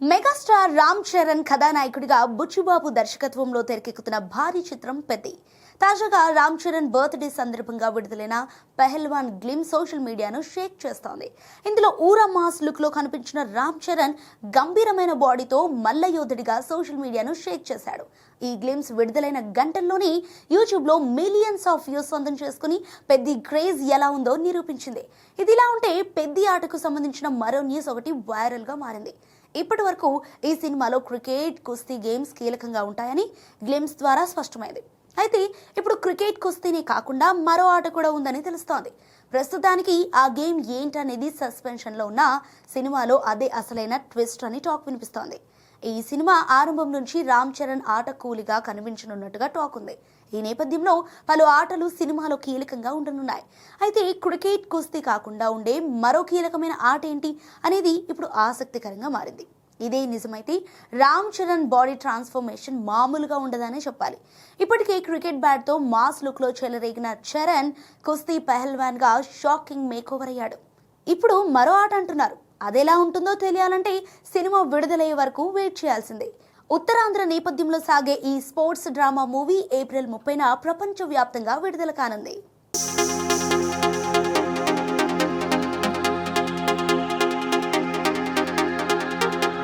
Megastar Ram Charan కథానాయకుడిగా బుచ్చిబాబు దర్శకత్వంలో తెరకెక్కుతున్న భారీ చిత్రం పెద్ది. తాజాగా రామ్ చరణ్ బర్త్డే సందర్భంగా విడుదలైన పెహల్వాన్ గ్లిమ్ సోషల్ మీడియాను షేక్ చేస్తోంది. ఇందులో ఊరా మాస్ లుక్ లో కనిపించిన రామ్ చరణ్ గంభీరమైన బాడీతో మల్లయోధుడిగా సోషల్ మీడియాను షేక్ చేశాడు. ఈ గ్లిమ్స్ విడుదలైన గంటల్లోనే యూట్యూబ్ లో మిలియన్స్ ఆఫ్ వ్యూస్ సొంతం చేసుకుని పెద్ది క్రేజ్ ఎలా ఉందో నిరూపించింది. ఇదిలా ఉంటే పెద్ది ఆటకు సంబంధించిన మరో న్యూస్ ఒకటి వైరల్ గా మారింది. ఇప్పటి వరకు ఈ సినిమాలో క్రికెట్, కుస్తీ గేమ్స్ కీలకంగా ఉంటాయని గ్లిమ్స్ ద్వారా స్పష్టమైంది. అయితే ఇప్పుడు క్రికెట్, కుస్తీనే కాకుండా మరో ఆట కూడా ఉందని తెలుస్తోంది. ప్రస్తుతానికి ఆ గేమ్ ఏంటనేది సస్పెన్షన్లో ఉన్న సినిమాలో అదే అసలైన ట్విస్ట్ అని టాక్ వినిపిస్తోంది. ఈ సినిమా ఆరంభం నుంచి రామ్ చరణ్ ఆట కూలిగా కనిపించనున్నట్టుగా టాక్ ఉంది. ఈ నేపథ్యంలో పలు ఆటలు సినిమాలో కీలకంగా ఉండనున్నాయి. అయితే క్రికెట్, కుస్తీ కాకుండా ఉండే మరో కీలకమైన ఆట ఏంటి అనేది ఇప్పుడు ఆసక్తికరంగా మారింది. ఇదే నిజమైతే రామ్ చరణ్ బాడీ ట్రాన్స్ఫర్మేషన్ మామూలుగా ఉండదనే చెప్పాలి. ఇప్పటికే క్రికెట్ బ్యాట్తో మాస్ లుక్లో చెలరేగిన చరణ్ కుస్తీ పెహల్వాన్గా షాకింగ్ మేకోవర్ అయ్యాడు. ఇప్పుడు మరో ఆట అంటున్నారు. అదెలా ఉంటుందో తెలియాలంటే సినిమా విడుదలయ్యే వరకు వెయిట్ చేయాల్సిందే. ఉత్తరాంధ్ర నేపథ్యంలో సాగే ఈ స్పోర్ట్స్ డ్రామా మూవీ ఏప్రిల్ 30న ప్రపంచవ్యాప్తంగా విడుదల కానుంది.